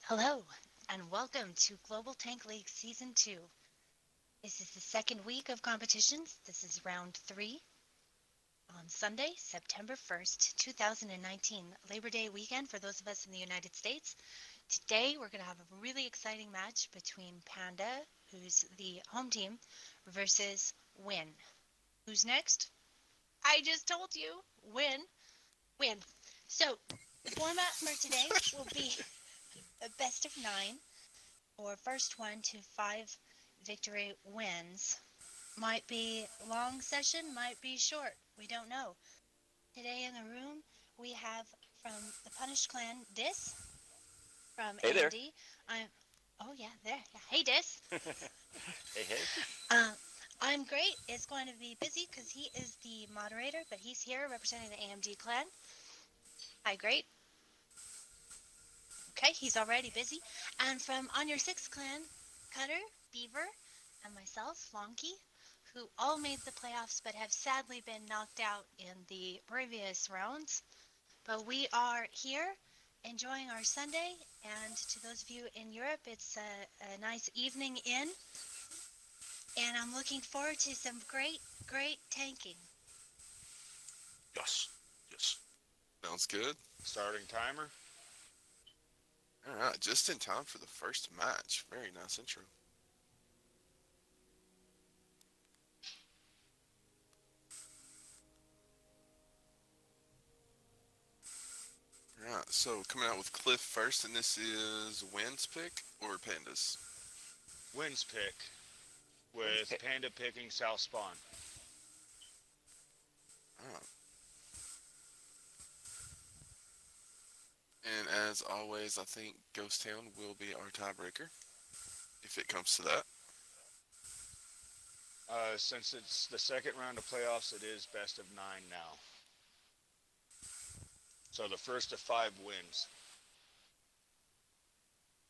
Hello, and welcome to Global Tank League Season 2. This is the second week of competitions. This is round 3 on Sunday, September 1st, 2019, Labor Day weekend for those of us in the United States. Today we're going to have a really exciting match between Panda, who's the home team, versus Win. Who's next? I just told you. Win. So, the format for today will be a best of 9, or first 1 to 5 victory wins. Might be long session, might be short. We don't know. Today in the room, we have from the Punished Clan, Dis, from Hey there. AMD. Oh yeah, there. Yeah. Hey, Dis. Hey. I'm great. It's going to be busy because he is the moderator, but he's here representing the AMD clan. Hi, great. Okay, he's already busy. And from On Your Six clan, Cutter, Beaver, and myself, Lonky, who all made the playoffs but have sadly been knocked out in the previous rounds. But we are here enjoying our Sunday, and to those of you in Europe, it's a nice evening in, and I'm looking forward to some great tanking. Yes. Sounds good. Starting timer. All right, just in time for the first match. Very nice intro. All right, so coming out with Cliff first, and this is Wynn's pick or Panda's? Wins pick Wins with pick. Panda picking South Spawn. All right. And as always, I think Ghost Town will be our tiebreaker, if it comes to that. Since it's the second round of playoffs, it is best of 9 now. So the first of 5 wins.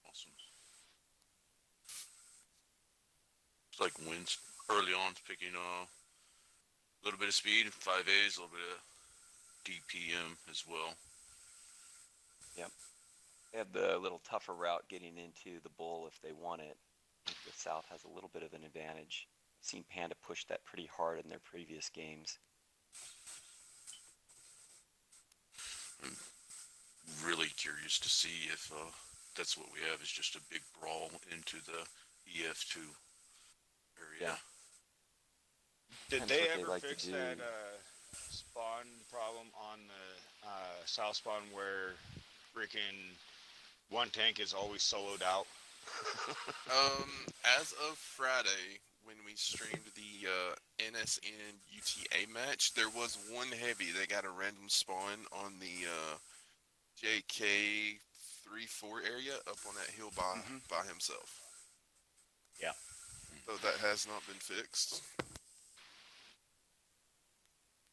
Awesome. It's like wins early on, picking a little bit of speed, 5As, a little bit of DPM as well. Yep. They have the little tougher route getting into the bull if they want it. I think the South has a little bit of an advantage. I've seen Panda push that pretty hard in their previous games. I'm really curious to see if that's what we have, is just a big brawl into the EF2 area. Yeah. Did Depends they what they ever like to fix do. that spawn problem on the South Spawn where freaking one tank is always soloed out? As of Friday, when we streamed the NSN UTA match, there was one heavy that got a random spawn on the JK 3-4 area up on that hill by himself. Yeah. So that has not been fixed.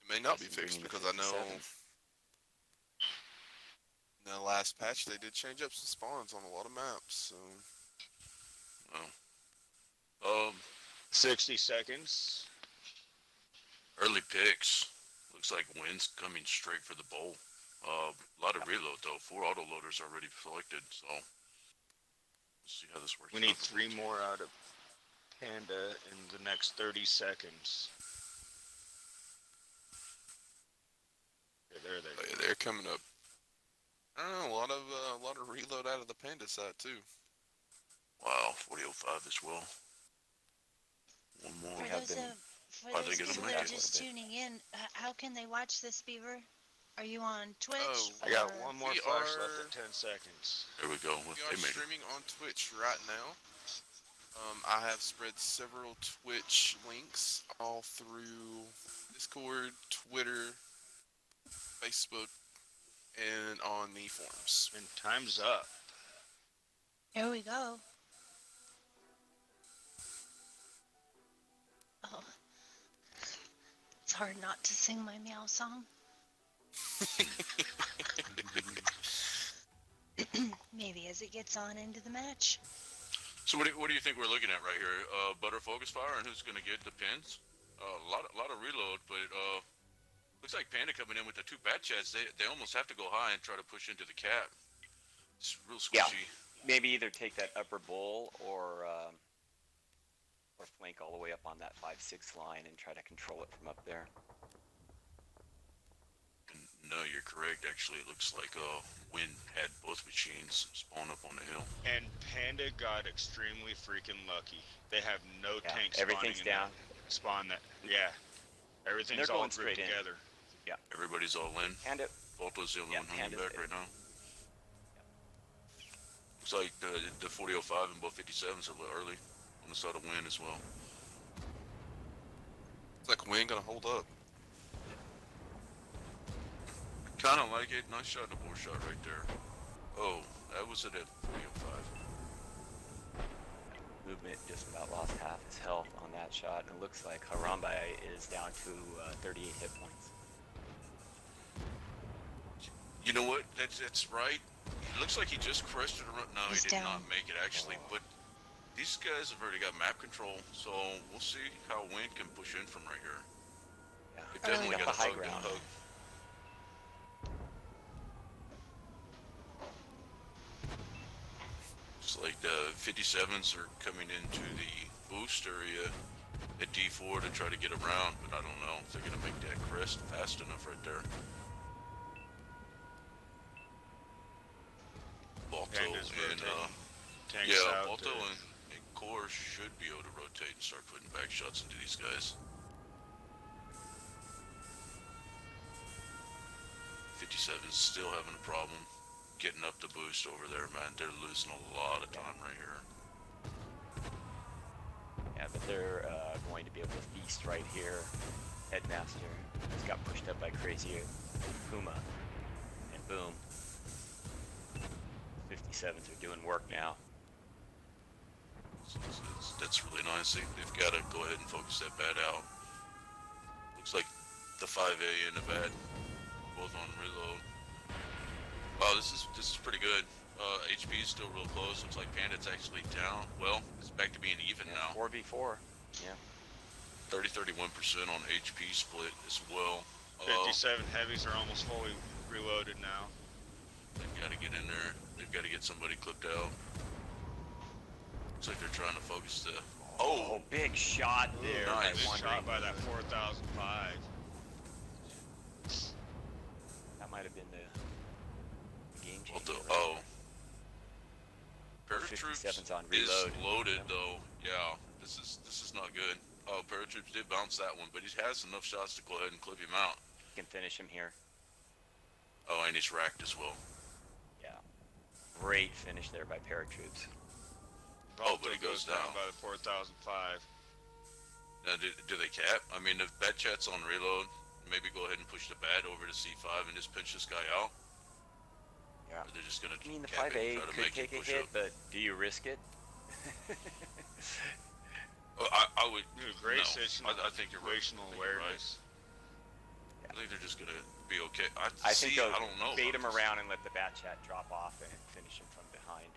It may not be fixed because I know in the last patch they did change up some spawns on a lot of maps. So Oh. 60 seconds. Early picks. Looks like Wynn's coming straight for the bowl. A lot of reload though. 4 autoloaders already selected, so we'll see how this works. We need 3 more out of Panda in the next 30 seconds. Okay, there they go. they're coming up. I don't know, a lot of reload out of the Panda side too. Wow, 4005 as well. One more. For those people that are just tuning in, how can they watch this, Beaver? Are you on Twitch? Oh, I got one more flash left at 10 seconds. There we go. We are streaming on Twitch right now. I have spread several Twitch links all through Discord, Twitter, Facebook, and on the forums. And time's up. Here we go. Oh. It's hard not to sing my meow song. Maybe as it gets on into the match. So what do you think we're looking at right here? Butter focus fire, and who's going to get the pins? A lot of reload, but looks like Panda coming in with the 2 bat chats. They almost have to go high and try to push into the cap. It's real squishy. maybe either take that upper bowl or flank all the way up on that 5-6 line and try to control it from up there. No, you're correct. Actually, it looks like Wind had both machines spawn up on the hill. And Panda got extremely freaking lucky. They have no Yeah, tanks everything's spawning in down. that spawn that. Yeah, everything's They're all going straight grouped in. together. Yeah, Everybody's all in. Panda. Volto's the only Yeah, one hanging Panda's back it. right now. Looks like the 4005 and both 57s are a little early on the side of Wind as well. It's like we ain't gonna hold up. Kind of like it. Nice shot and a bore shot right there. Oh, that was it at 4005. Movement just about lost half his health on that shot, and it looks like Harambe is down to 38 hit points. You know what? That's right. It looks like he just crushed it around. No, He's he did down. not make it actually. But these guys have already got map control, so we'll see how Wind can push in from right here. Yeah, They definitely got got the a high hug and a ground. hug. Looks like the 57s are coming into the boost area at D4 to try to get around, but I don't know if they're gonna make that crest fast enough right there. Balto Panda's and rotating. Tanks yeah, out Balto to- and Core should be able to rotate and start putting back shots into these guys. 57's still having a problem getting up the boost over there, man. They're losing a lot of time right here. Yeah, but they're going to be able to feast right here. Headmaster just got pushed up by Crazy Puma, and boom. 57s are doing work now. So that's really nice. They've got to go ahead and focus that bat out. Looks like the 5A and the bat both on reload. Wow, this is pretty good. HP is still real close. Looks like Panda's actually down. Well, it's back to being even now. 4v4. Yeah. 30-31% on HP split as well. 57 heavies are almost fully reloaded now. They've got to get in there. They've got to get somebody clipped out. Looks like they're trying to focus the. Oh, big shot there. nice. Big One shot ring. by that 4005. That might have been the game Well, changer. oh. The Paratroops 57's on is reload. loaded though. Yeah, this is not good. Oh, Paratroops did bounce that one, but he has enough shots to go ahead and clip him out. Can finish him here. Oh, and he's racked as well. Yeah. Great finish there by paratroops. Oh, but Balto he goes down down. by the 4005. Now, do they cap? I mean, if bat chat's on reload, maybe go ahead and push the bat over to C5 and just pinch this guy out. Yeah. Or they're just gonna I mean, the cap it 5A and try to could make take it a push hit, up. but do you risk it? Oh, I would. Great no, situational I think you're right. situational I think you're right. awareness. I think they're just gonna be okay. I think they'll I don't know. bait him about this. around and let the bat chat drop off and finish him from behind.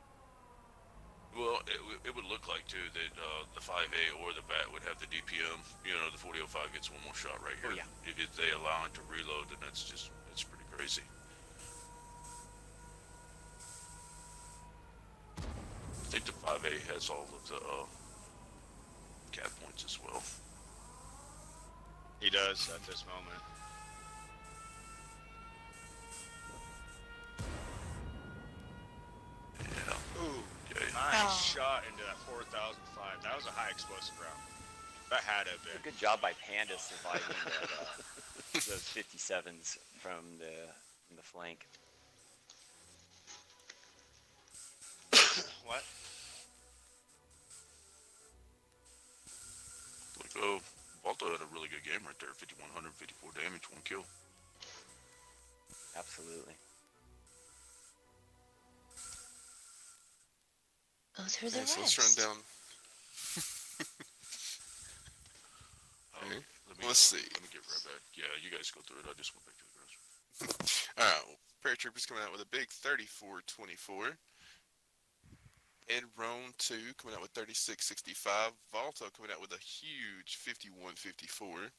Well, it would look like too that the 5A or the bat would have the DPM. You know, the 4005 gets one more shot right here. Oh, yeah. If they allow it to reload, then that's pretty crazy. I think the 5A has all of the cap points as well. He does at this moment. Yeah. Ooh, Okay. nice Oh. shot into that 4005. That was a high explosive round. That had to have been. Good job by Panda surviving that, those 57s from the flank. What? Like, oh, Balto had a really good game right there. 5100, 54 damage, 1 kill. Absolutely. Those are the Okay, so rest. let's run down. Oh, Okay. let me, Let's see. Let me get right back. Yeah, you guys go through it. I just went back to the grass. Alright, well, Paratroopers coming out with a big 34-24. Ed Roan 2 coming out with 36-65. Volta coming out with a huge 51-54.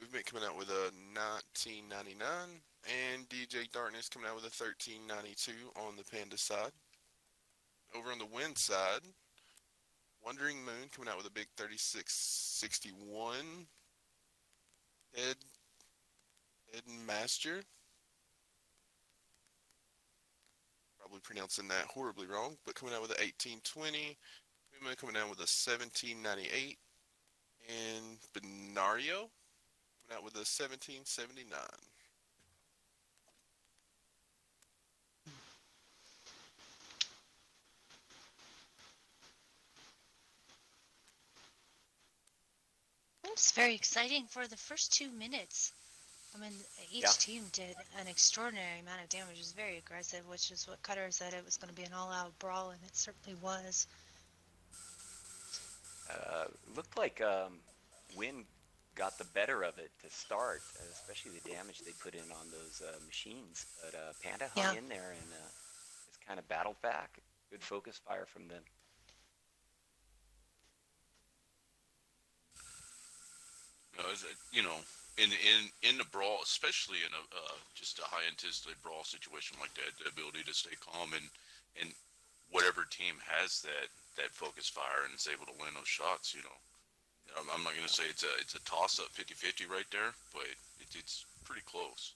Movement coming out with a 1999. And DJ Darkness coming out with a 1392 on the Panda side. over on the wind side, Wandering Moon coming out with a big 3661 head master. Probably pronouncing that horribly wrong, but coming out with an 1820. Puma coming out with a 1798. And Benario coming out with a 1779. It's very exciting for the first 2 minutes. I mean, each Yeah. team did an extraordinary amount of damage. It was very aggressive, which is what Cutter said. It was going to be an all-out brawl, and it certainly was. Looked like Wynn got the better of it to start, especially the damage they put in on those machines. But Panda hung Yeah. in there and just kind of battled back. Good focus fire from them. You know, in the brawl, especially in a just a high intensity brawl situation like that, the ability to stay calm and whatever team has that focus fire and is able to win those shots, you know, I'm not going to say it's a toss up 50-50 right there, but it's pretty close.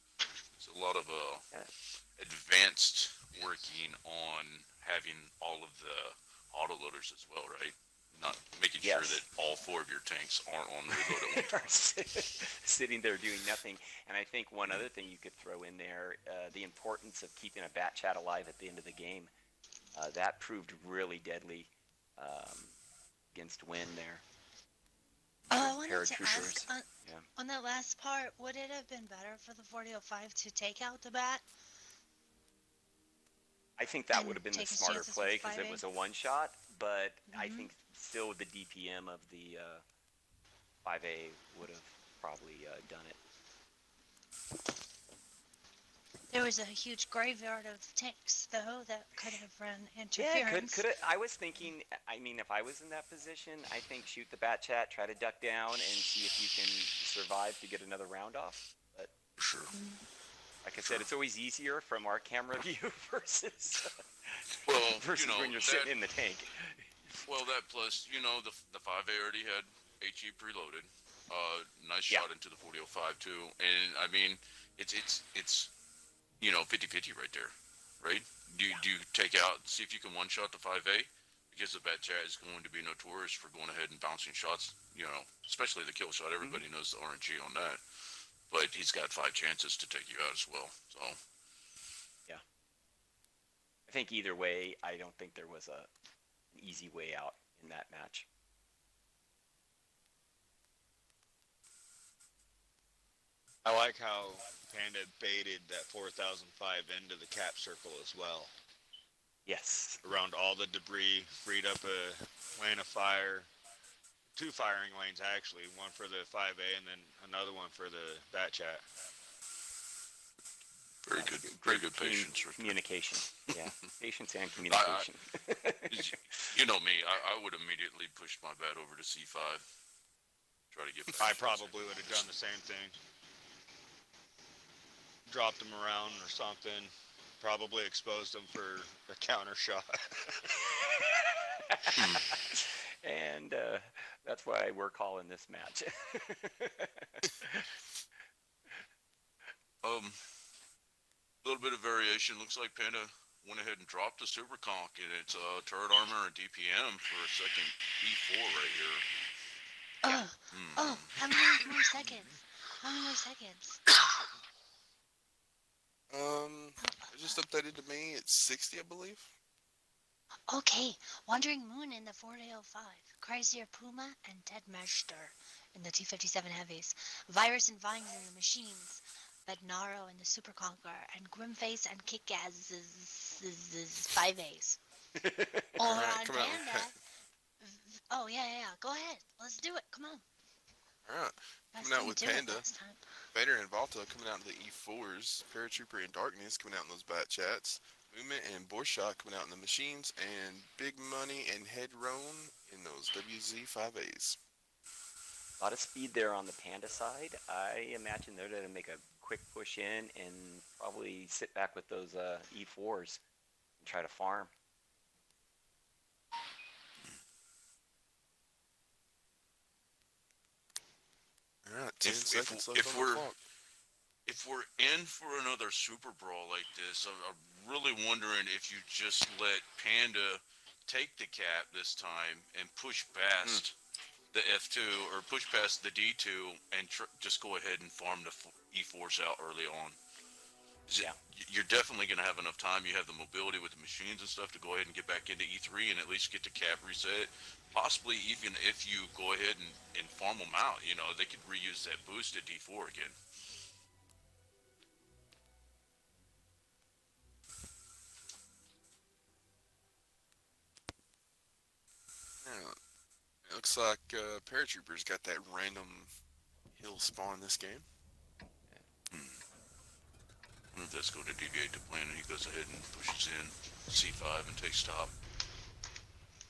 It's a lot of Yeah. advanced working on having all of the autoloaders as well, right? Not making sure Yes. that all 4 of your tanks aren't on reload at one time. Sitting there doing nothing. And I think one other thing you could throw in there, the importance of keeping a bat chat alive at the end of the game. That proved really deadly against Wynn there. I wanted to Paratroopers. ask, Yeah. on that last part, would it have been better for the 4005 to take out the bat? I think that And would have been the take his smarter chances play with because it 5A? was a one shot, but I Mhm. think still the DPM of the 5A would have probably done it. There was a huge graveyard of tanks, though, that could have run Yeah, interference. could it? I was thinking. I mean, if I was in that position, I think shoot the bat chat, try to duck down, and see if you can survive to get another round off. But For sure. like I said, it's always easier from our camera view versus Well, versus you know, when you're that, sitting in the tank. well, that plus, you know, the 5A already had HE preloaded. Nice Yeah. shot into the 4005 too. And I mean, it's you know, 50-50 right there, right? Do you take out, see if you can one shot the 5A? Because the bat chat is going to be notorious for going ahead and bouncing shots, you know, especially the kill shot. Everybody knows the RNG on that. But he's got 5 chances to take you out as well. So, I think either way, I don't think there was an easy way out in that match. I like how Panda baited that 4005 into the cap circle as well. Yes. Around all the debris, freed up a lane of fire. 2 firing lanes, actually. One for the 5A and then another one for the bat chat. very good, very good patience. Right there. Communication. Yeah. Patience and communication. You know me, I would immediately push my bat over to C5. Try to get I probably would have done the same thing. Dropped them around or something. Probably exposed them for a counter shot. And that's why we're calling this match. A little bit of variation. Looks like Panda went ahead and dropped the Super Conk in its turret armor and DPM for a second E4 right here. How many more seconds? How many more seconds? It just updated to me. It's 60, I believe. Okay, Wandering Moon in the 4005, Crazier Puma, and Dead Master in the T-57 Heavies, Virus and Vines in the Machines, Bednaro in the Super Conqueror, and Grimface and Kick-Ass's 5As. Or Alright, on come out. Panda. Oh, yeah. Go ahead. Let's do it. Come on. Alright. Best Coming out thing with to do it Panda. last time. Vader and Volta coming out in the E4s. Paratrooper and Darkness coming out in those bat chats. Movement and Borshot coming out in the machines. And Big Money and Head Roan in those WZ5As. A lot of speed there on the Panda side. I imagine they're going to make a quick push in and probably sit back with those E4s and try to farm. 10 seconds left on the clock. if we're in for another Super Brawl like this, I'm really wondering if you just let Panda take the cap this time and push past the F2 or push past the D2 and just go ahead and farm the E4s out early on. Yeah. You're definitely going to have enough time. You have the mobility with the machines and stuff to go ahead and get back into E3 and at least get the cap reset. Possibly even if you go ahead and farm them out, you know, they could reuse that boost at D4 again. Yeah, it looks like Paratroopers got that random hill spawn this game. I wonder if that's going to deviate the plan and he goes ahead and pushes in C5 and takes top.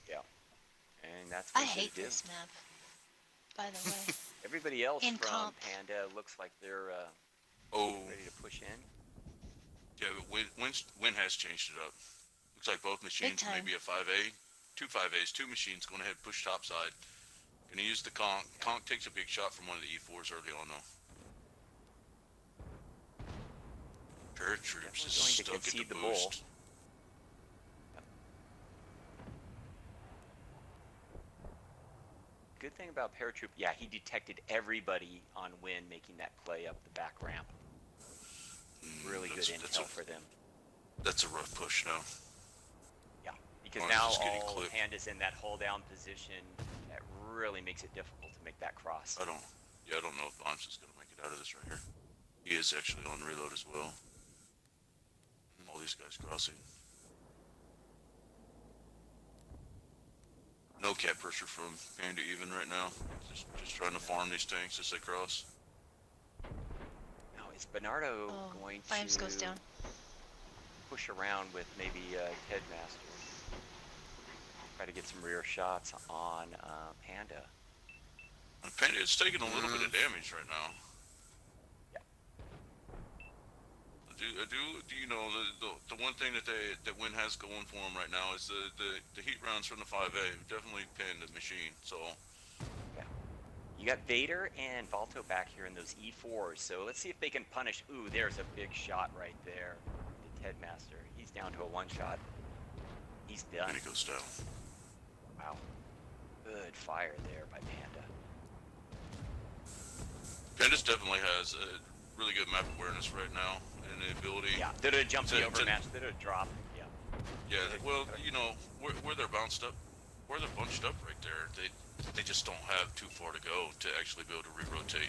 Yeah. And that's I what he's hate gonna do. this map, by the way. Everybody else In from comp. Panda looks like they're Oh, ready to push in. yeah, Win has changed it up. Looks like both machines, time. maybe a 5A, two 5As, two machines going ahead push top side. Gonna use the conk. Conk takes a big shot from one of the E4s early on though. Paratroops is Definitely going to stuck at concede the the bull. boost. Good thing about Paratroop, yeah, he detected everybody on Win making that play up the back ramp. Really good intel for them. That's a rough push now. Yeah, because Mine's now just getting all clipped. Panda's in that hold down position. That really makes it difficult to make that cross. I don't know if Bonds is gonna make it out of this right here. He is actually on reload as well. All these guys crossing. No cap pressure from Panda even right now. Just trying to farm these tanks as they cross. Now, is Bernardo going Vimes to goes down. push around with maybe Headmaster? Try to get some rear shots on Panda. Panda is taking a little bit of damage right now. Yeah. Do you know the one thing that Win has going for him right now is the heat rounds from the 5A definitely pinned the machine. So Yeah. You got Vader and Balto back here in those E4s, so let's see if they can punish. Ooh, there's a big shot right there. The Headmaster. He's down to a one shot. He's done. and he goes down. Wow. Good fire there by Panda. Panda's definitely has a really good map awareness right now and the ability. Yeah, did it jump the To- overmatch? Did it drop? Yeah. Yeah, well, you know, where they're bounced up, where they're bunched up right there, they just don't have too far to go to actually be able to re-rotate.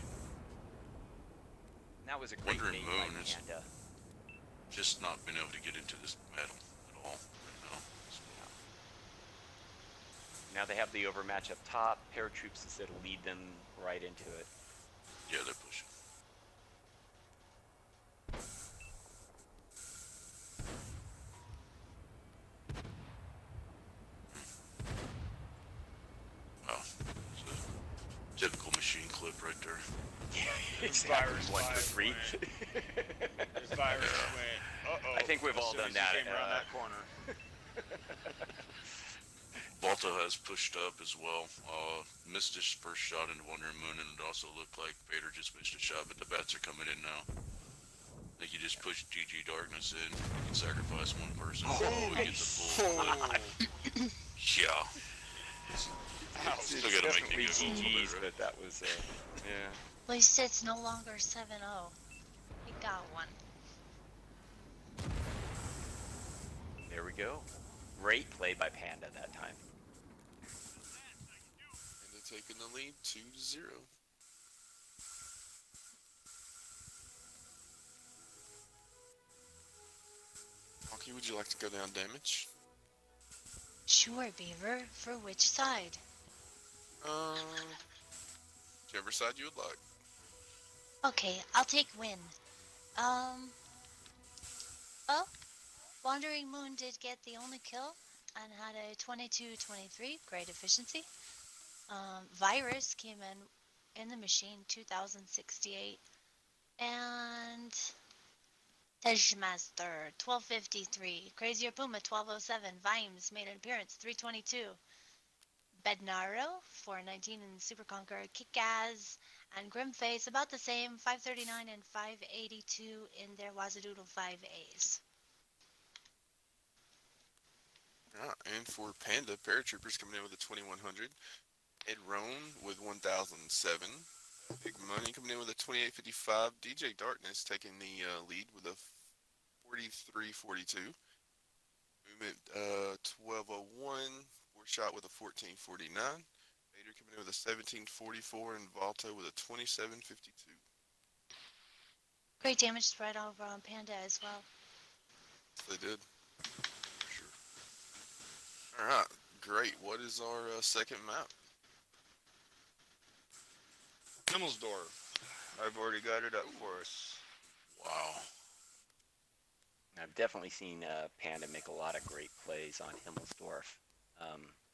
And that was a great Wondering bait by Moon is- Panda. Just not been able to get into this battle at all right now. So, Now they have the overmatch up top. Paratroops is that'll lead them right into it. yeah, they're pushing. Wow, it's a typical machine clip right there. It's Virus one for flag three. This virus went. Uh-oh. I think we've As all soon done as he that, Came around that corner. Balto has pushed up as well. Missed his first shot into Wonder Moon, and it also looked like Vader just missed a shot, but the bats are coming in now. I think he just pushed GG Darkness in. He can sacrifice one person. Oh, he gets a full. Yeah. Ouch. Still gotta make Definitely you giggle a little GG's, bit, right? but that was, yeah. At least it's no longer 7-0. He got one. There we go. Great play by Panda that time. And they're taking the lead 2-0. Honky, would you like to go down damage? Sure, Beaver. For which side? Whichever side you would like. Okay, I'll take win. Oh, Wandering Moon did get the only kill and had a 22-23, great efficiency. Virus came in the machine, 2068. And Tejmaster, 1253. Crazier Puma, 1207. Vimes made an appearance, 322. Bednaro, 419 in Super Conquer, Kick-Ass, and Grimface about the same, 539 and 582 in their Wazadoodle 5As. And for Panda, Paratroopers coming in with a 2100. Ed Roan with 1007. Big Money coming in with a 2855. DJ Darkness taking the lead with a 4342. Movement 1201. Four Shot with a 1449. Vader coming in with a 1744 and Volta with a 2752. Great damage spread over on Panda as well. They did. For sure. Alright, great. What is our second map? Himmelsdorf. I've already got it up for us. Wow. I've definitely seen Panda make a lot of great plays on Himmelsdorf.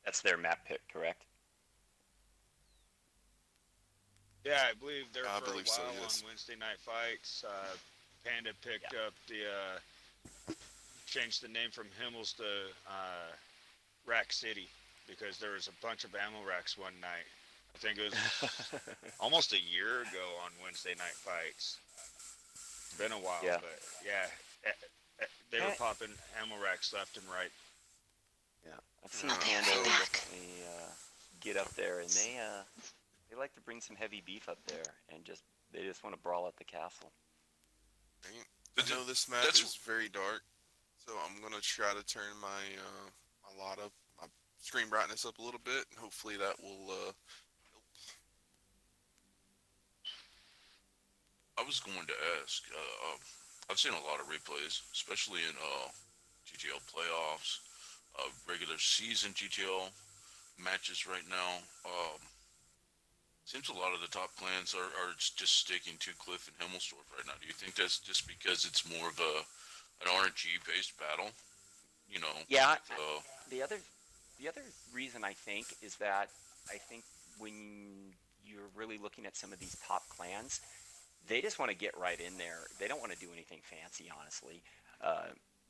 That's their map pick, correct? Yeah, I believe there I for believe a so, while yes. on Wednesday night fights. Panda picked up the changed the name from Himmels to Rack City because there was a bunch of ammo racks one night. I think it was almost a year ago on Wednesday night fights. It's been a while, Yeah. but yeah, they were popping ammo racks left and right. Yeah, I've seen Oh, Panda so- definitely get up there, and they like to bring some heavy beef up there, and they just want to brawl at the castle. I know this map is very dark, so I'm gonna try to turn my my screen brightness up a little bit, and hopefully that will help. I was going to ask. I've seen a lot of replays, especially in GTL playoffs, regular season GTL matches right now. Seems a lot of the top clans are just sticking to Cliff and Himmelsdorf right now. Do you think that's just because it's more of an RNG based battle? You know. Yeah, With, the other reason I think is that I think when you're really looking at some of these top clans, they just want to get right in there. They don't want to do anything fancy, honestly,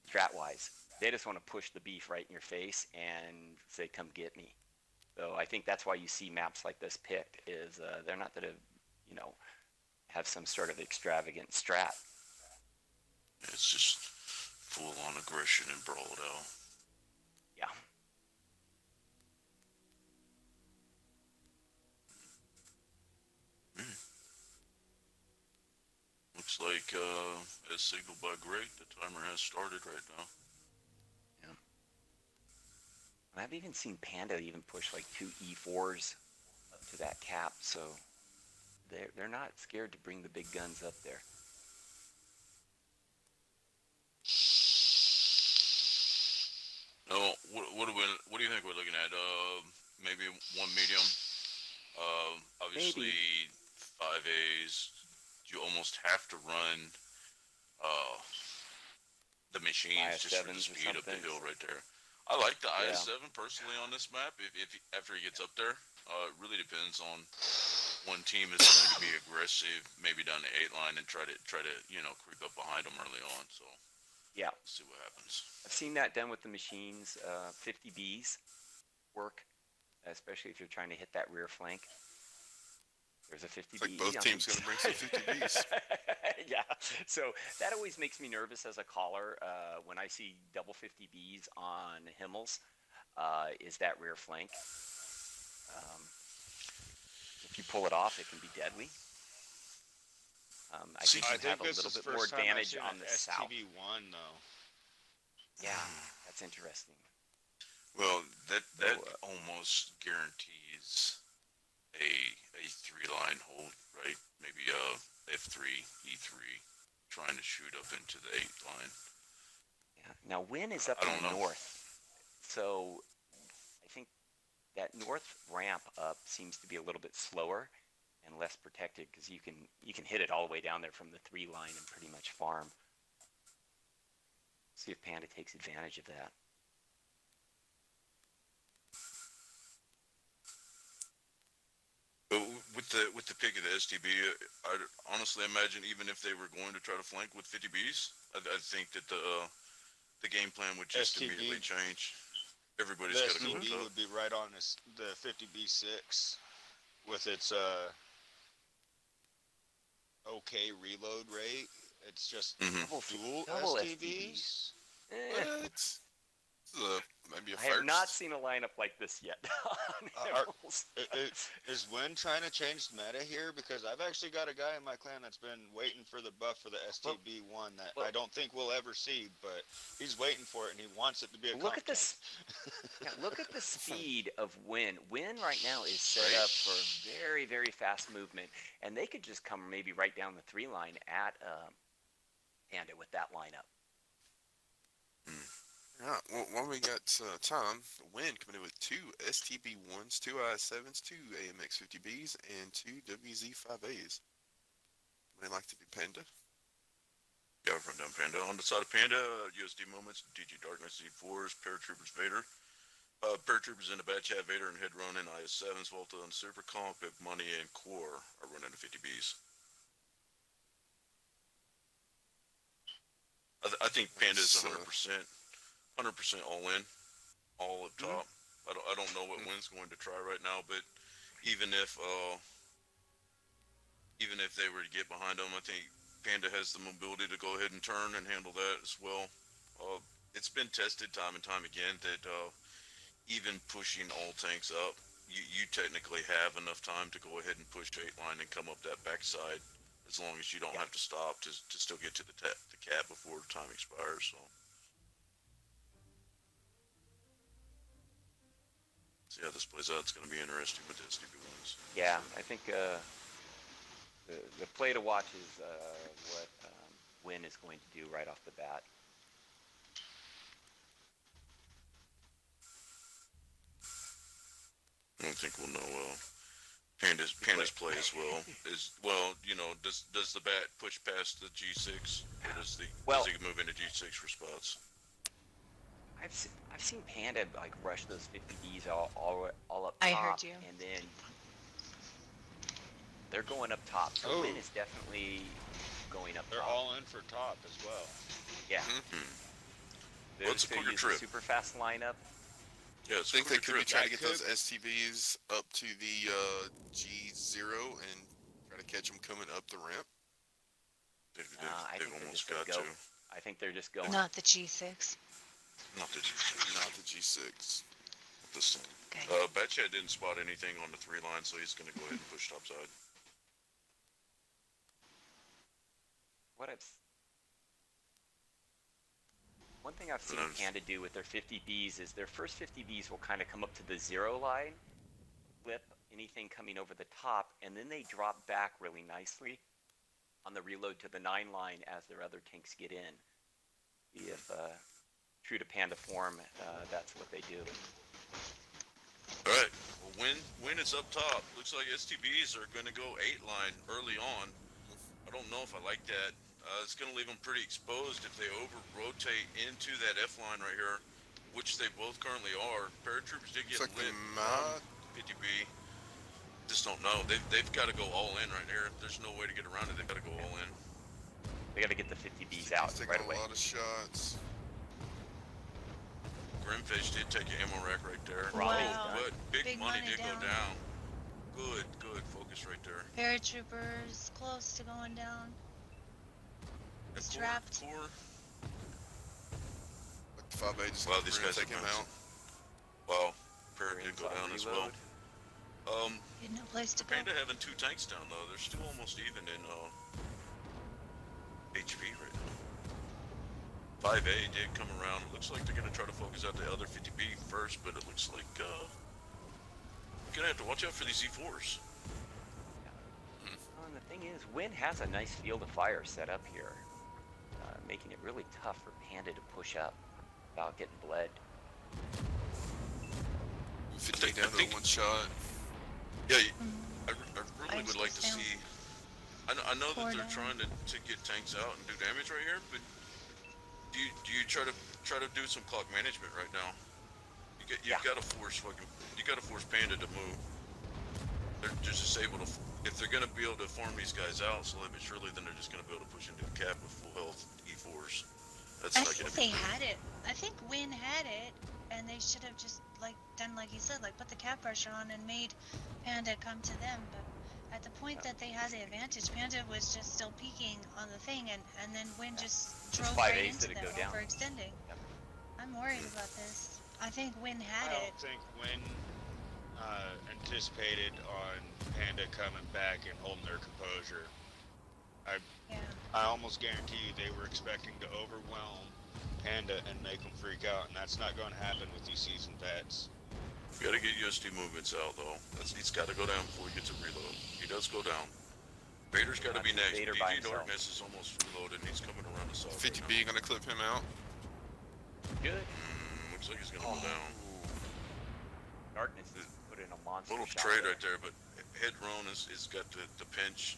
strat-wise. They just want to push the beef right in your face and say, "Come get me." So I think that's why you see maps like this picked. Is they're not going to, have some sort of extravagant strat. it's just full on aggression and brawl it out. Yeah. Looks like, as signaled by Greg, the timer has started right now. Yeah. I've even seen Panda even push like 2 E4s up to that cap, so they're not scared to bring the big guns up there. No, what do you think we're looking at? Maybe one medium. Obviously, Maybe. 5As. You almost have to run uh, the machines just for the IS-7s or speed up the something. hill right there. I like the Yeah. IS-7 personally on this map. If after he gets up there, it really depends on one team is going to be aggressive, maybe down the 8 line and try to creep up behind them early on. So Yeah, let's see what happens. I've seen that done with the machines. 50Bs work, especially if you're trying to hit that rear flank. There's a 50B. It's like both teams going to bring some 50Bs. Yeah, so that always makes me nervous as a caller when I see double 50Bs on Himmels. Is that rear flank? If you pull it off, it can be deadly. I think you have a little bit more advantage on the south. STV1 though. Yeah, that's interesting. Well, that almost guarantees a 3-line hold, right? Maybe F3, E3, trying to shoot up into the 8 line. Yeah. Now, Win is up I in don't the know. north, so I think that north ramp up seems to be a little bit slower and less protected because you can hit it all the way down there from the 3 line and pretty much farm. See if Panda takes advantage of that. But with the pick of the STB, I'd honestly imagine even if they were going to try to flank with 50Bs, I think that the game plan would just STB. immediately change. Everybody's The got to go STB up. would be right on the 50B6 with its okay reload rate. It's just dual double STBs. What? This is maybe a I have not first. seen a lineup like this yet. on Are- Emeralds. Is Wynn trying to change the meta here? Because I've actually got a guy in my clan that's been waiting for the buff for the STB one that I don't think we'll ever see, but he's waiting for it and he wants it to be a Look at comp this. tank. Yeah, look at the speed of Win. Win right now is set up for very, very fast movement, and they could just come maybe right down the 3 line at Panda with that lineup. Yeah, well, while we got time, Win coming in with 2 STB1s, 2 IS7s, 2 AMX 50Bs, and 2 WZ5As. Would like to be Panda? Yeah, run down Panda. On the side of Panda, USD Moments, DG Darkness, Z4s, Paratroopers Vader. Paratroopers in the Bad Chat Vader and Head Run in IS7s, Volta and Super Comp, Big Money, and Core are running the 50Bs. I think Panda's 100%, 100% all in, all up top. I don't know what Win's going to try right now, but even if they were to get behind them, I think Panda has the mobility to go ahead and turn and handle that as well. It's been tested time and time again that even pushing all tanks up, you technically have enough time to go ahead and push 8 line and come up that backside, as long as you don't have to stop to still get to the cab before time expires. So see how this plays out. It's going to be interesting with the STB ones. Yeah, I think the play to watch is what Win is going to do right off the bat. I don't think we'll know Panda's play as well. Does the bat push past the G6, or does he move into G6 for spots? I've seen Panda like rush those 50Ds all up top. I heard you. And then they're going up top. So Win is definitely going up They're top. all in for top as well. Yeah. Well, it's a quicker trip. Super fast lineup. Yeah, I think they could be trip. trying to get those STBs up to the G0 and try to catch them coming up the ramp. They've almost got to. I think they're just going. Not the G6. Not the G6. Not the G6. This thing. Okay. Batchat didn't spot anything on the 3 line, so he's going to go ahead and push topside. One thing I've seen Panda do with their 50Bs is their first 50Bs will kind of come up to the 0 line, flip anything coming over the top, and then they drop back really nicely on the reload to the 9 line as their other tanks get in. If true to Panda form, that's what they do. All right. Well, Win is up top. Looks like STBs are going to go 8 line early on. I don't know if I like that. It's going to leave them pretty exposed if they over-rotate into that F line right here, which they both currently are. Paratroopers did get lit on 50B. Just don't know. They've got to go all in right here. There's no way to get around it. They've got to go all in. They got to get the 50Bs out right away. A lot of shots. Grimfish did take an ammo rack right there. Wow. Oh, but big money did down. go down. Good focus right there. Paratroopers close to going down. He's trapped. Core. Like the 5A just Wow, these guys take him out. Wow, Parrot did go down as well. He had no place to go. Panda having 2 tanks down though. They're still almost even in HP right now. 5A did come around. It looks like they're gonna try to focus out the other 50B first, but it looks like we're gonna have to watch out for these Z4s. And the thing is, Win has a nice field of fire set up here, making it really tough for Panda to push up without getting bled. 50 down to 1 shot. Yeah, I really would like to down. see. I know that they're down. trying to get tanks out and do damage right here, but do you try to do some clock management right now? You've got to force Panda to move. They're just able to. If they're going to be able to farm these guys out slowly but surely, then they're just going to be able to push into the cap with full health E4s. That's I not think going to they be. had it. I think Win had it, and they should have just done like you said, put the cap pressure on and made Panda come to them. But at the point that they had the advantage, Panda was just still peaking on the thing, and then Win just drove five right A's into that them, go down. overextending. Yep. I'm worried about this. I think Win had I it. don't think Win anticipated on Panda coming back and holding their composure. Yeah. I almost guarantee you they were expecting to overwhelm Panda and make them freak out, and that's not going to happen with these seasoned vets. You gotta get USD movements out though. He's got to go down before he gets a reload. He does go down. Vader's got to Not be just next. Vader by DG himself. Darkness is almost reloaded. And he's coming around the south. 50B gonna clip him out. Good. Looks like he's gonna go down. Darkness is put in a monster Little shot trade there. right there, but Head Roan is got the pinch.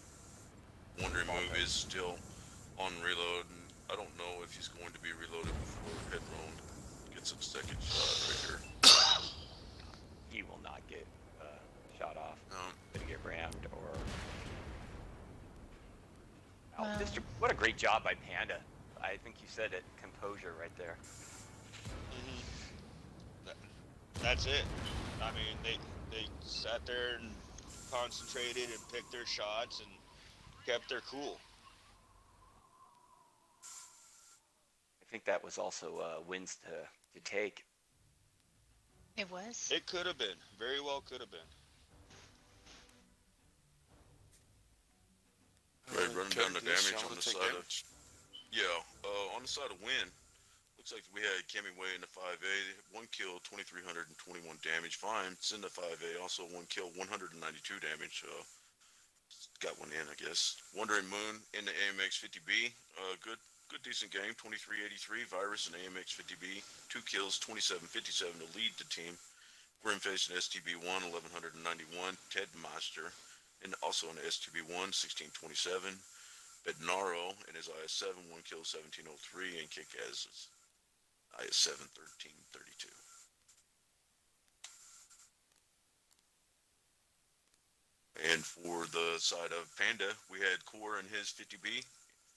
Wandering move is still on reload, and I don't know if he's going to be reloaded before Head Roan gets a second shot right here. He will not get shot off. Gonna get rammed or. Wow. Wow. What a great job by Panda. I think you said it. Composure right there. That's it. I mean, they sat there and concentrated and picked their shots and kept their cool. I think that was also wins to take. It was. It could have been. Very well could have been. Right, running down the This, damage y'all on the wanna take side damage? on the side of Win. Looks like we had Cammy Way in the 5A. 1 kill, 2,321 damage. Fine, it's in the 5A. Also 1 kill, 192 damage. Got one in, I guess. Wandering Moon in the AMX 50B. Good decent game. 2383. Virus and AMX 50B. 2 kills, 2757 to lead the team. Grimface and STB1, 1191. Ted Master, and also in the STB1, 1627. Bednaro in his IS7, 1 kill, 1703, and Kick has IS7, 1332. And for the side of Panda, we had Core in his 50B,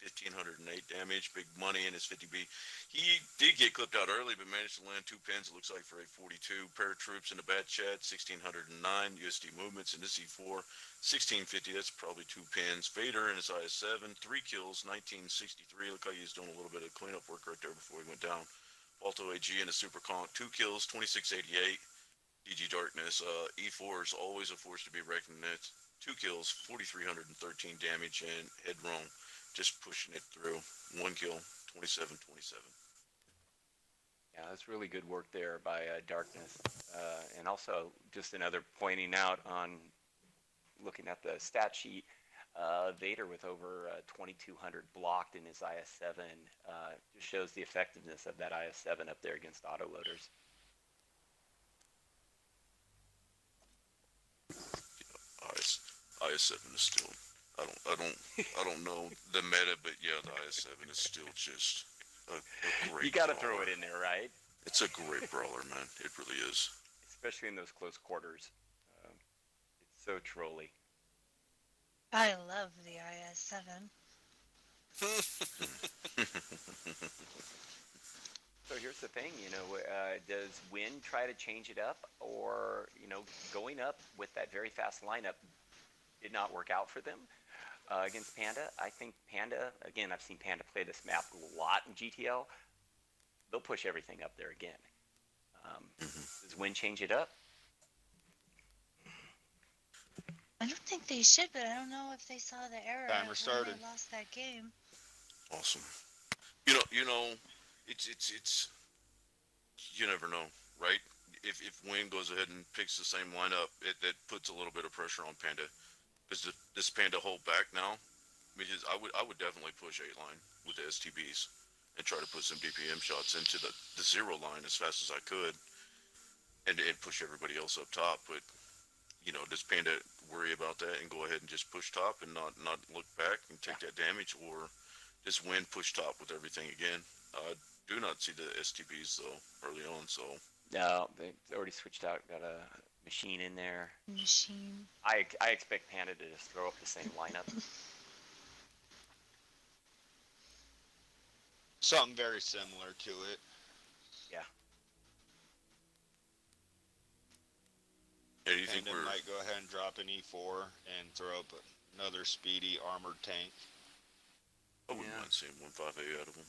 1,508 damage, big money in his 50B. He did get clipped out early, but managed to land 2 pins, it looks like, for a 42. Paratroops in the bat chat, 1,609 USD movements in the C4, 1,650, that's probably 2 pins. Vader in his IS7, 3 kills, 1963. Look like he's doing a little bit of cleanup work right there before he went down. Balto AG in a Super Conk, 2 kills, 2688. DG Darkness, E4 is always a force to be reckoned with. 2 kills, 4,313 damage, and Head Roam just pushing it through. 1 kill, 2727. Yeah, that's really good work there by Darkness. And also, just another pointing out on looking at the stat sheet, Vader with over 2,200 blocked in his IS7 just shows the effectiveness of that IS7 up there against autoloaders. IS7 is still. I don't know the meta, but yeah, the IS7 is still just a great. You got to brawler. throw it in there, right? It's a great brawler, man. It really is. Especially in those close quarters. It's so trolly. I love the IS7. So here's the thing, does Win try to change it up, or going up with that very fast lineup did not work out for them against Panda? I think Panda, again, I've seen Panda play this map a lot in GTL. They'll push everything up there again. Does Win change it up? I don't think they should, but I don't know if they saw the error Timer when started. they lost that game. Awesome. It's you never know, right? If Wayne goes ahead and picks the same lineup, that puts a little bit of pressure on Panda. Does this Panda hold back now? Because I would definitely push 8 line with the STBs and try to put some DPM shots into the 0 line as fast as I could, and push everybody else up top. But does Panda worry about that and go ahead and just push top and not look back and take that damage, or does Win push top with everything again? I do not see the STBs though early on, so. No, they already switched out, got a machine in there. Machine. I expect Panda to just throw up the same lineup. Something very similar to it. Yeah. Yeah, do you think Panda we're? might go ahead and drop an E4 and throw up another speedy armored tank. I wouldn't Yeah. mind seeing 158 out of them.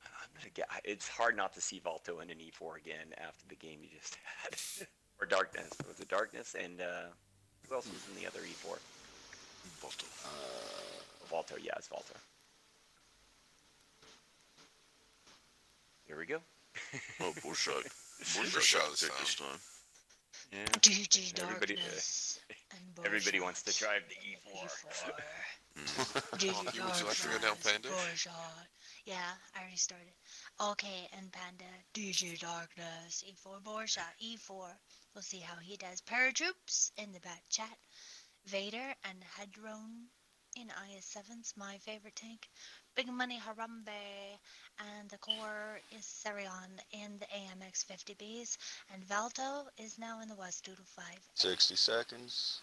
I'm gonna get. It's hard not to see Valto in an E4 again after the game you just had, or Darkness. Was it Darkness and who else was in the other E4? Balto. Valto. Yeah, it's Valto. Here we go. Oh, Borshak. Borshak Borshak got this the pick this time. time. Yeah. DG Everybody, Darkness and everybody Bullshot. wants to drive the E4. DG You would you like to go down Darkness, Panda? Bullshot. Yeah, I already started. Okay, and Panda, DG Darkness, E4 Bullshot, E4. We'll see how he does. Paratroops in the back chat. Vader and Hedron in IS-7's my favorite tank. Big Money Harambe and the core is Serion in the AMX 50Bs, and Valto is now in the West 225. 60 seconds.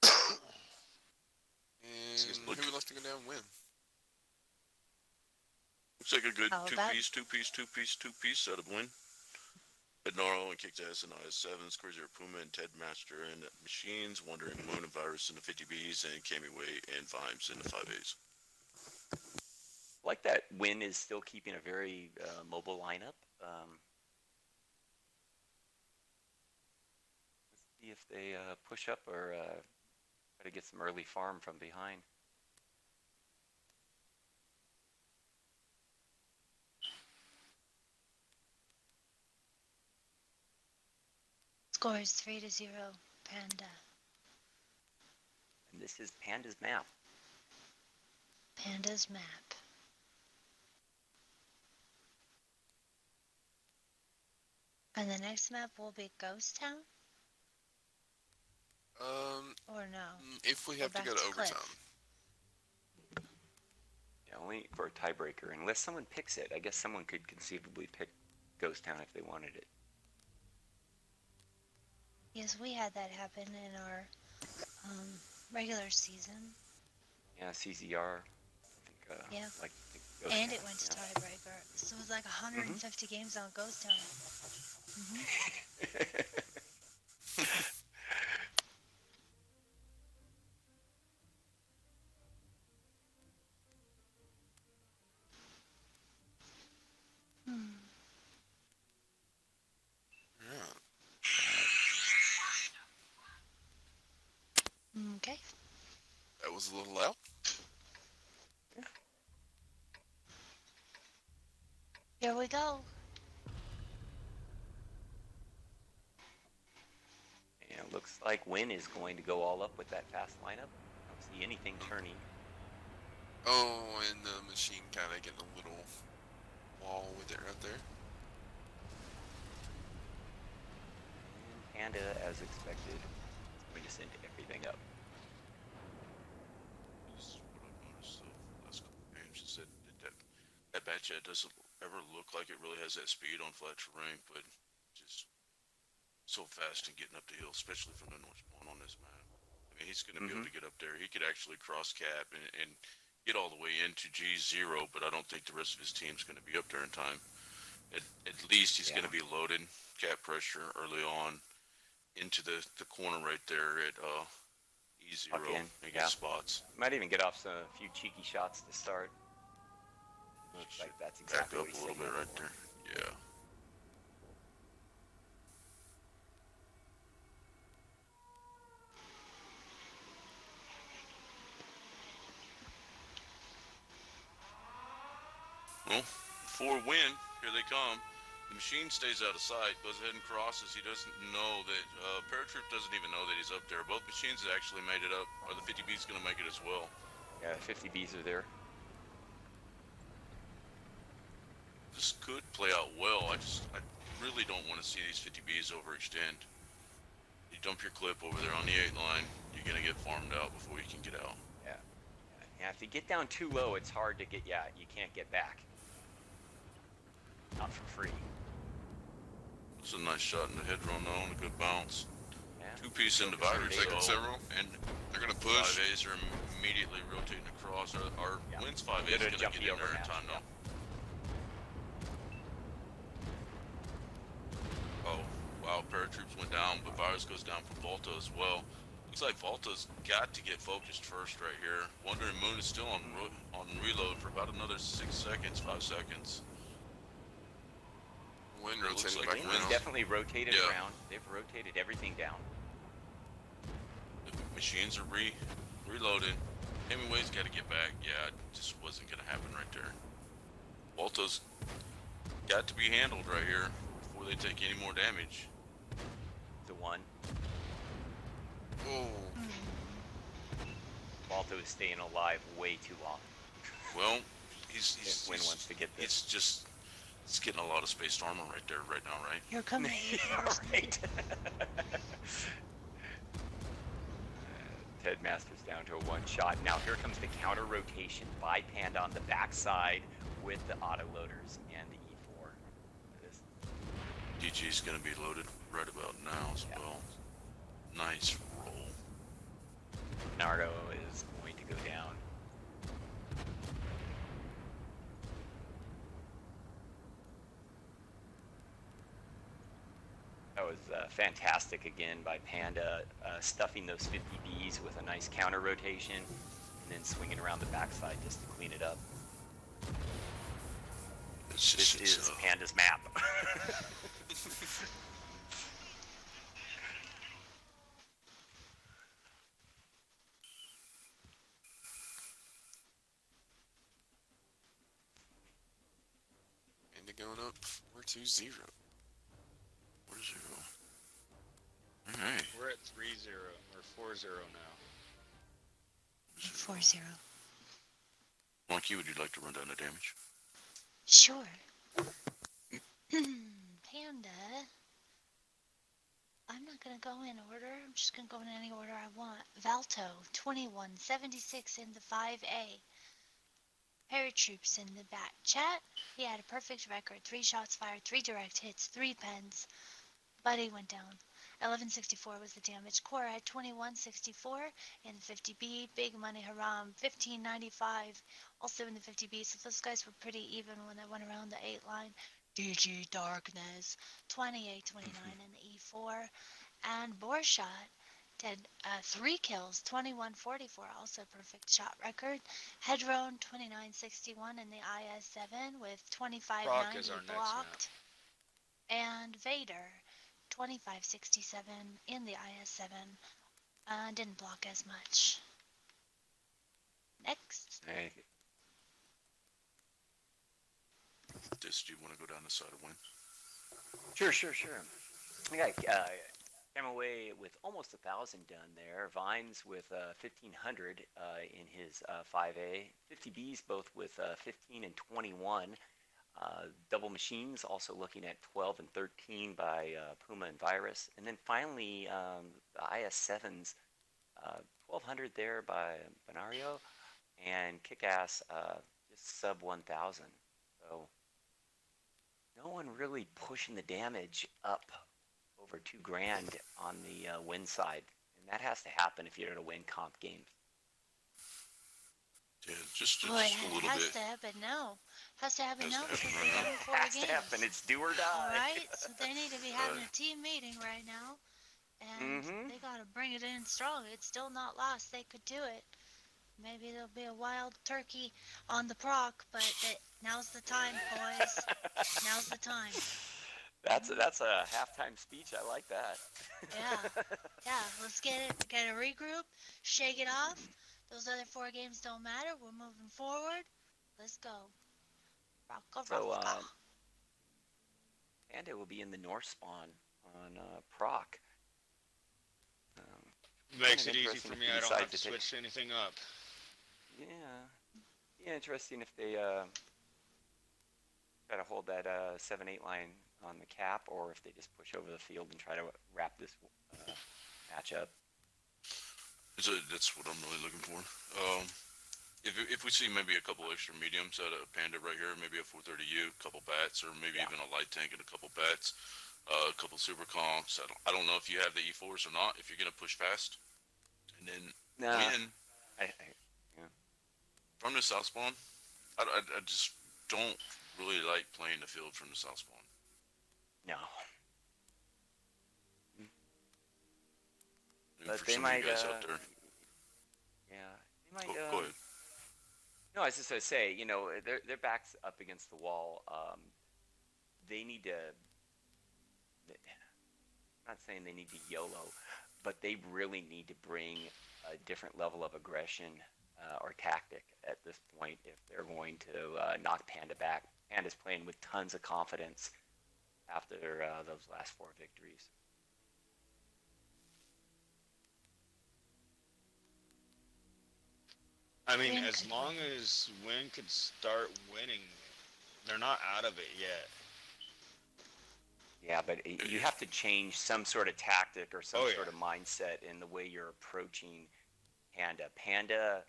And who would like to go down and win? Looks like a good How about- two-piece setup win. Ednaro and kicked ass in IS-7s, Cruiser Puma and Ted Master and Machines, Wandering Moon and Virus in the 50Bs, and Kamiway and Vimes in the 5As. I like that Win is still keeping a very mobile lineup. Let's see if they push up or try to get some early farm from behind. Score is 3-0, Panda. And this is Panda's map. Panda's map. And the next map will be Ghost Town? Or no? If we have to back go to to Cliff. overtime. Yeah, only for a tiebreaker, unless someone picks it. I guess someone could conceivably pick Ghost Town if they wanted it. Yes, we had that happen in our regular season. Yeah, CZR. I think, Yeah. Like, I think Ghost And Town, it went to yeah. tiebreaker. So it was like 150 games on Ghost Town. Yeah. Okay. That was a little loud. Here we go. And it looks like Win is going to go all up with that fast lineup. I don't see anything turning. Oh, and the machine kind of getting a little wall with it right there. And Panda, as expected, is going to send everything up. This is what I've noticed the last couple of games is that batch doesn't ever look like it really has that speed on flat terrain, but just so fast and getting up the hill, especially from the north one on this map. I mean, he's going to be able to get up there. He could actually cross cap and get all the way into G0, but I don't think the rest of his team's going to be up there in time. At least he's going to be loaded cap pressure early on into the corner right there at E0 and get spots. Might even get off a few cheeky shots to start. Looks like that's Back exactly up what a he's little bit signaling right for. there. Yeah. Well, for Win, here they come. The machine stays out of sight, goes ahead and crosses. He doesn't know that, Paratroop doesn't even know that he's up there. Both machines have actually made it up, or the 50B's going to make it as well. Yeah, 50Bs are there. This could play out well. I really don't want to see these 50Bs overextend. You dump your clip over there on the 8 line, you're going to get farmed out before you can get out. Yeah. Yeah, if you get down too low, it's hard to get, you can't get back. Not for free. It's a nice shot in the head run though, and a good bounce. Yeah. Two-piece into Viters, Taking several. and They're going to push. 5As are immediately rotating across. Our Wins 5As They're going to jumpy get in there in overmatch, time now. paratroops went down, but Virus goes down for Volta as well. Looks like Volta's got to get focused first right here. Wandering Moon is still on reload for about another 6 seconds, 5 seconds. Wind It looks rotating like back Wind's around. definitely rotated Yeah. around. They've rotated everything down. The machines are reloading. Hemingway's got to get back. Yeah, it just wasn't going to happen right there. Volta's got to be handled right here before they take any more damage. The one. Oh, Balto is staying alive way too long. Well, If Wynn wants to get this. He's getting a lot of spaced armor right there, right now, right? Here come the E4s. Right. Ted Masters down to a one shot. Now here comes the counter rotation by Panda on the backside with the autoloaders and the E4. This DG's going to be loaded right about now as well. Nice roll. Nardo is going to go down. That was fantastic again by Panda, stuffing those 50Bs with a nice counter rotation and then swinging around the backside just to clean it up. It's This just, is Panda's map. and they're going up 4-2-0. 4-0. Alright. We're at 3-0 or 4-0 now. 4-0. Monkey, would you like to run down the damage? Sure. Panda. I'm not going to go in order. I'm just going to go in any order I want. Valto, 2176 in the 5A. Paratroops in the back chat. He had a perfect record. 3 shots fired, 3 direct hits, 3 pens. Buddy went down. 1164 was the damage. Core had 2164 in the 50B. Big Money Haram, 1595 also in the 50B. So those guys were pretty even when they went around the 8 line. DG Darkness, 2829 in the E4. And Borshot did 3 kills, 2144, also perfect shot record. Hedron, 2961 in the IS7 with Proc is 2590 our next map. blocked. And Vader, 2567 in the IS7, didn't block as much. Next. Hey, Do you want to go down the side of Win? Sure. I got came away with almost 1,000 done there. Vines with 1,500 in his 5A. 50Bs both with 15 and 21. Double machines also looking at 12 and 13 by Puma and Virus. And then finally the IS7s, 1,200 there by Benario and Kickass just sub 1,000. So no one really pushing the damage up over $2,000 on the win side, and that has to happen if you're to win comp games. Yeah, just Boy, a it little has bit. to happen now. Has to happen Has now to because happen we're right now. having 4 Has games. to happen. It's do or die. All right, so they need to be having a team meeting right now, and they got to bring it in strong. It's still not lost. They could do it. Maybe there'll be a wild turkey on the proc, but now's the time, boys. Now's the time. That's a halftime speech. I like that. Yeah. Let's get a regroup, shake it off. Those other 4 games don't matter. We're moving forward. Let's go. Rocka, So, rocka. Panda will be in the North spawn on Proc. Makes Kind it of easy interesting for if me. you I don't decide have to to take- switch anything up. Yeah, interesting if they try to hold that 7-8 line on the cap, or if they just push over the field and try to wrap this matchup. So that's what I'm really looking for. If we see maybe a couple extra mediums out of Panda right here, maybe a 430U, a couple bats, or maybe even a light tank and a couple bats, a couple super comps. I don't know if you have the E4s or not. If you're gonna push fast, and then win Yeah. from the south spawn, I just don't really like playing the field from the south spawn. No. but for they some of you might, guys out there. yeah, they might. Go ahead. No, I was just gonna say, their backs up against the wall. They need to. I'm not saying they need to YOLO, but they really need to bring a different level of aggression or tactic at this point if they're going to knock Panda back. Panda's playing with tons of confidence after those last 4 victories. I mean, Win as could long win. as Win could start winning, they're not out of it yet. Yeah, but you have to change some sort of tactic or some Oh, yeah. sort of mindset in the way you're approaching Panda. Panda,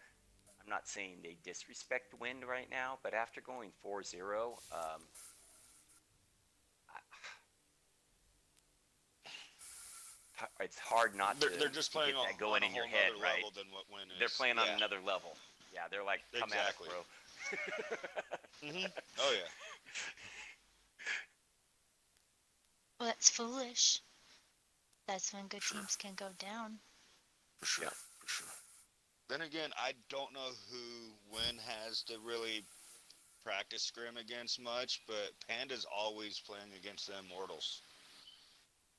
I'm not saying they disrespect Wind right now, but after going 4-0, it's hard not They're to just get playing that going on a in your whole head, nother right? level than what Win is. They're playing on Yeah. another level. Yeah, they're like, come Exactly. at us, bro. Oh yeah. Well, that's foolish. That's when good Sure. teams can go down. For sure. Yeah. For sure. Then again, I don't know who Win has to really practice scrim against much, but Panda's always playing against the Immortals.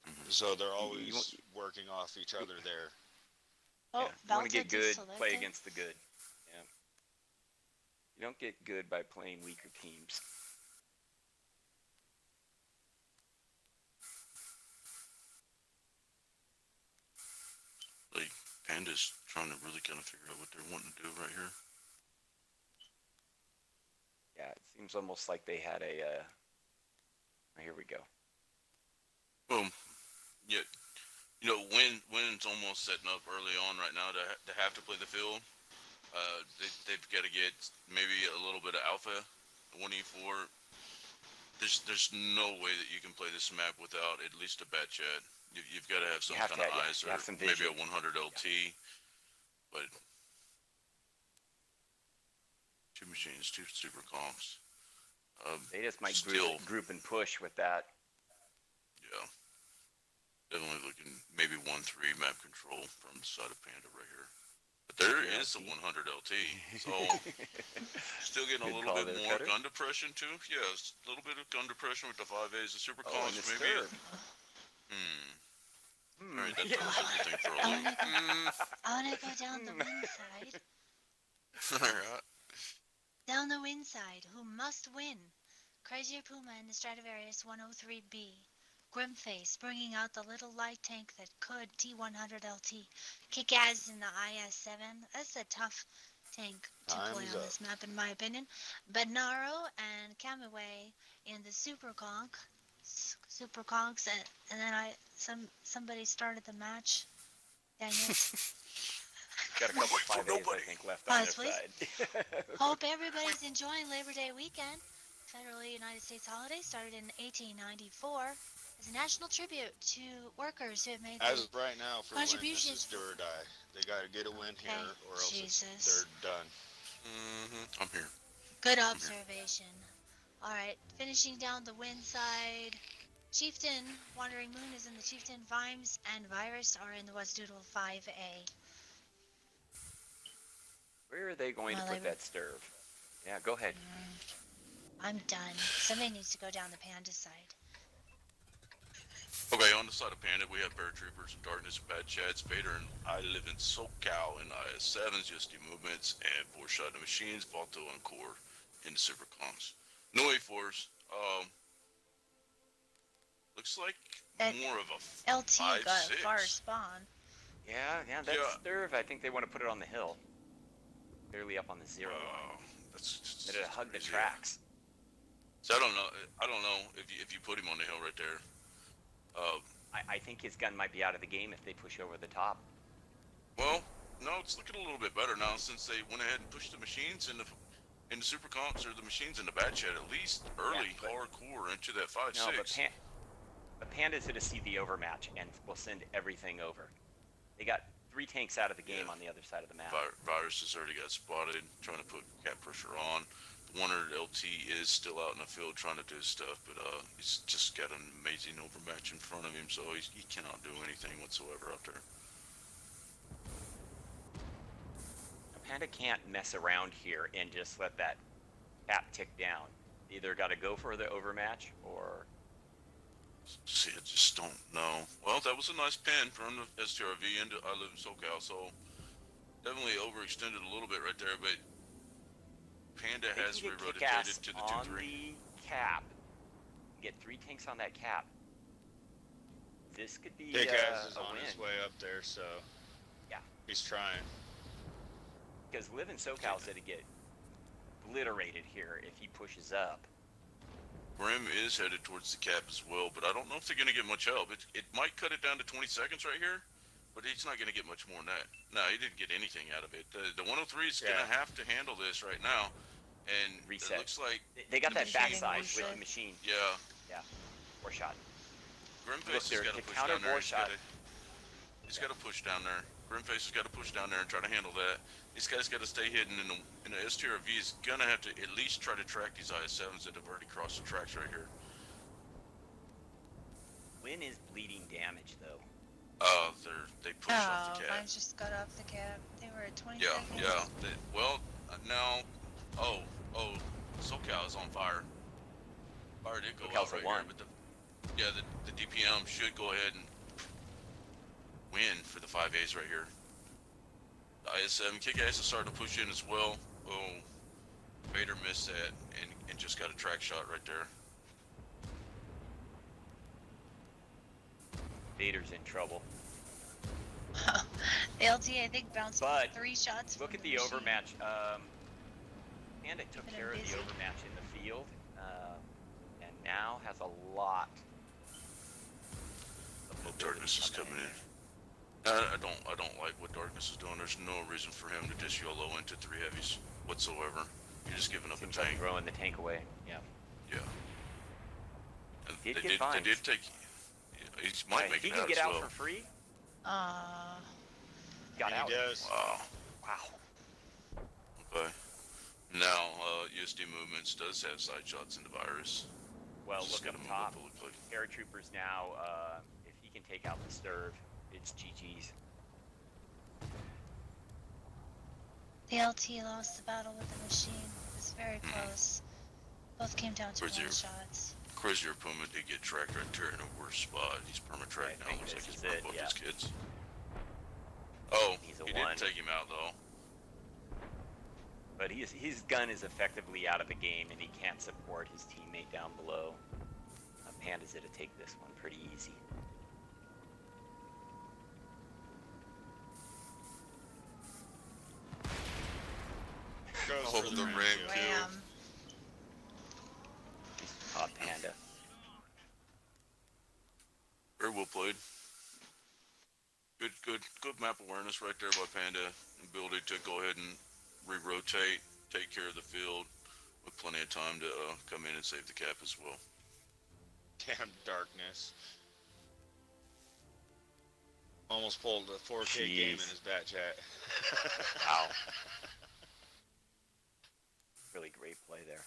Mm-hmm. So they're You always working off each other there. Oh, Yeah, you want to get Valted is good, play selected. against the good. Yeah. You don't get good by playing weaker teams. Like, Panda's trying to really kind of figure out what they're wanting to do right here. Yeah, it seems almost like they had a. Here we go. Well, yeah, Win's almost setting up early on right now to have to play the field. They've got to get maybe a little bit of alpha, 1E4. There's no way that you can play this map without at least a bat chat. You've got to have some have kind to of have- yeah, eyes you or have some maybe a vision. 100 LT. But two machines, two super comps. They just might Still- group and push with that. Yeah. Definitely looking maybe 1-3 map control from the side of Panda right here. But there Yeah, is a see? 100 LT. So still getting a Good little call bit there, more Cutter. gun depression too. Yes, a little bit of gun depression with the 5As, the super Oh, comps, and the maybe. stirb. Alright, that Yeah. tells everything for a I loop. wanna go down the win side. Alright. Down the win side, who must win? Crazier Puma in the Stradivarius 103B. Grimface bringing out the little light tank that could T100 LT. Kick-Ass in the IS-7. That's a tough tank to play Time's on up. this map in my opinion. Benaro and Kamui in the Super Conks, and then somebody started the match. Dang it. Got a couple Wait for 5As, I nobody. think, left on their Please. side. Hope everybody's enjoying Labor Day weekend. Federally United States holiday started in 1894 as a national tribute to workers who have made As the of right now, for Win, this contributions. is do or die. They got to get a win here, Okay, or else Jesus. they're done. I'm here. Good observation. Alright, finishing down the win side. Chieftain, Wandering Moon is in the Chieftain. Vimes and Virus are in the West Doodle 5A. Where are they going to Well, put they were- that stirb? Yeah, go ahead. I'm done. Somebody needs to go down the Panda side. Okay, on the side of Panda, we have Paratroopers and Darkness and Bad Chats, Vader and I Live in SoCal and IS-7s, Just Movements, and Foreshot the Machines, Balto and Core in the Super Conks. No A4s. Looks like That more of a LT got a 5-6. far spawn. Yeah, that Yeah. stirb, I think they want to put it on the hill. Clearly up on the 0 line. That's They're to hug the crazy. tracks. So I don't know if you put him on the hill right there. I think his gun might be out of the game if they push over the top. Well, no, it's looking a little bit better now since they went ahead and pushed the machines in the Super Conks or the machines in the Bad Chat at least early but- hardcore into that 5-6. No, but Panda's going to see the overmatch and will send everything over. They got 3 tanks out of the game Yeah. on the other side of the map. Virus has already got spotted, trying to put cap pressure on. The 100 LT is still out in the field trying to do stuff, but he's just got an amazing overmatch in front of him, so he cannot do anything whatsoever out there. Panda can't mess around here and just let that cap tick down. Either got to go for the overmatch or See, I just don't know. Well, that was a nice pin from the STRV into I live in SoCal, so definitely overextended a little bit right there, but Panda they has can get re-rotated kick-ass to the on 2-3. the cap. Get 3 tanks on that cap. This could be Kick-Ass is a on win. his way up there, so Yeah. he's trying. Because Live in SoCal said to get obliterated here if he pushes up. Grim is headed towards the cap as well, but I don't know if they're going to get much help. It might cut it down to 20 seconds right here, but he's not going to get much more than that. No, he didn't get anything out of it. The 103 is going to have to handle this right now, and Reset. it looks like They got the that machine backside pushed with up. the machine. Yeah, Yeah. Or shot. Grimface Look, has got to the push counter down there. bore shot. He's got to push down there. Grimface has got to push down there and try to handle that. These guys got to stay hidden, and the STRV is going to have to at least try to track these IS-7s that have already crossed the tracks right here. Win is bleeding damage though. They pushed off the cap. Mine just got off the cap. They were at 20 Yeah, seconds. yeah. Now, SoCal is on fire. Fire did go SoCal's out right a one. here, but the DPM should go ahead and win for the 5As right here. The IS-7 Kick-Ass is starting to push in as well. Oh, Vader missed that and just got a track shot right there. Vader's in trouble. The LT, I think, bounced But 3 shots. Look from at the machine. overmatch. Panda took Been care of the busy. overmatch in the field, and now has a lot of mobility Darkness is coming in. I don't like what Darkness is doing. There's no reason for him to just YOLO into 3 heavies whatsoever. You're just giving up Seems a like tank. throwing the tank away. Yeah. Yeah. And Did they get did. fines. They did take. He might make he it can out get as out well. for free. And Got out. he does. Wow. Wow. Okay. Now, USD Movements does have side shots into Virus. Well, Just look gotta up move top. a little quick. Paratroopers now. If he can take out the Sturv, it's GG's. The LT lost the battle with the machine. It was very close. Both came down to Where's 1 your- shots. Crazy Puma did get tracked right there in a worse spot. He's perma-tracked I now. think Looks like this he's is burnt it, both yeah. his kids. Oh, He's a he one. didn't take him out though. But his gun is effectively out of the game, and he can't support his teammate down below. Panda's going to take this one pretty easy. Goes Oh, for the ram ram kill. kill. Ram. He's top Panda. Very well played. Good map awareness right there by Panda. Ability to go ahead and re-rotate, take care of the field with plenty of time to come in and save the cap as well. Damn Darkness. Almost pulled a 4K game in Jeez. his bat chat. Wow. Really great play there.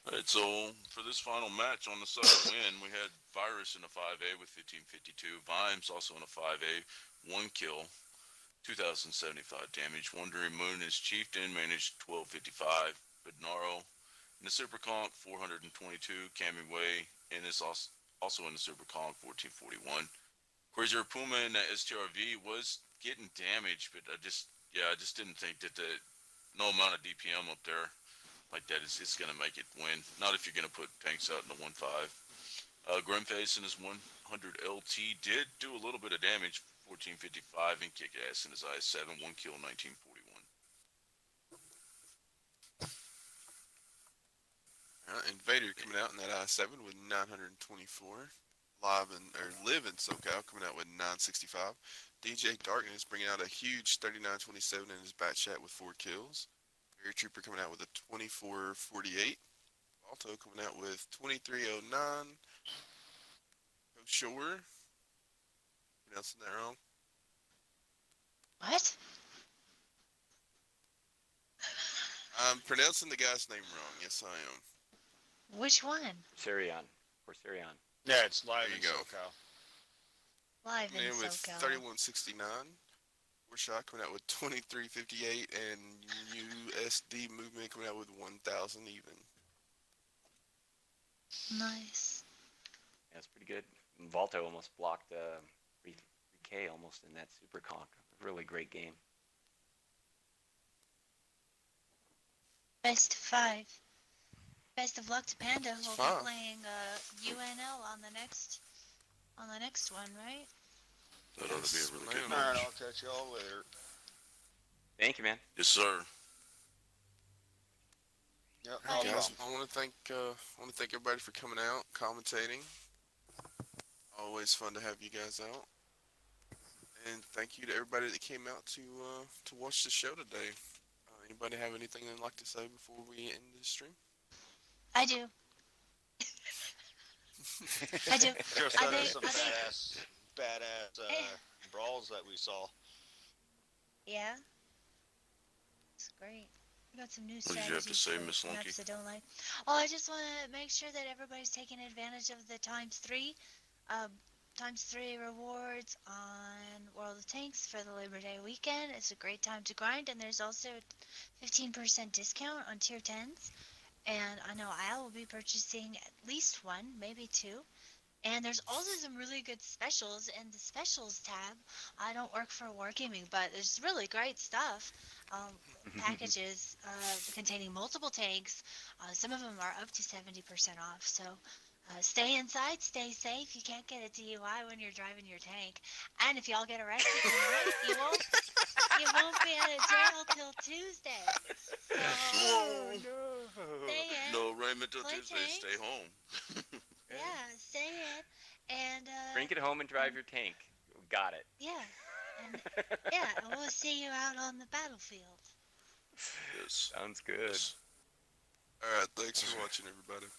Alright, so for this final match on the second win, we had Virus in a 5A with 1552, Vimes also in a 5A, 1 kill, 2075 damage, Wandering Moon is Chieftain, managed 1255, Bednaro in the Super Conk, 422, Cami Way, and is also in the Super Conk, 1441. Crazier Puma in the STRV was getting damaged, but I just didn't think that no amount of DPM up there like that is it's gonna make it win. Not if you're gonna put tanks out in the 1-5. Grimface in his 100 LT did do a little bit of damage, 1455, and kick ass in his IS-7, 1 kill, 1941. Invader coming out in that I-7 with 924. Live in SoCal coming out with 965. DJ Darkness bringing out a huge 3927 in his bat chat with 4 kills. Barry Trooper coming out with a 2448. Alto coming out with 2309. Coach Shore. Pronouncing that wrong. What? I'm pronouncing the guy's name wrong. Yes, I am. Which one? Sirion. Or Sirion. Yeah, it's live There in you go. SoCal. Live Coming in in with SoCal. 3169. Shot coming out with 2358, and USD Movement coming out with 1000 even. Nice. Yeah, it's pretty good. Valto almost blocked 3K almost in that Super Conk. Really great game. Best of 5. Best of luck to Panda. It's We'll fine. be playing UNL on the next one, right? That ought to be a Yes, really ma'am. good All right, match. I'll catch y'all later. Thank you, man. Yes, sir. Yep, All right, no guys. problem. I want to thank everybody for coming out, commentating. Always fun to have you guys out. And thank you to everybody that came out to watch the show today. Anybody have anything they'd like to say before we end the stream? I do. I do. Just I that is think. some I think. badass brawls that we saw. Yeah. It's great. We got some new What did you have to strategies say, for Miss Lunky? maps that don't like. Oh, I just want to make sure that everybody's taking advantage of the ×3, ×3 rewards on World of Tanks for the Labor Day weekend. It's a great time to grind, and there's also a 15% discount on tier 10s. And I know I will be purchasing at least one, maybe two. And there's also some really good specials in the specials tab. I don't work for Wargaming, but there's really great stuff. Packages containing multiple tanks. Some of them are up to 70% off. So stay inside, stay safe. You can't get a DUI when you're driving your tank. And if y'all get arrested tonight, you won't be out of jail till Tuesday. So Oh, no. stay in. No arraignment till Play Tuesday. tanks. Stay home. Yeah, stay in. And Bring it home and drive your tank. Got it. yeah. And yeah, and we'll see you out on the battlefield. Yes. Sounds good. Yes. All right, thanks for watching, everybody.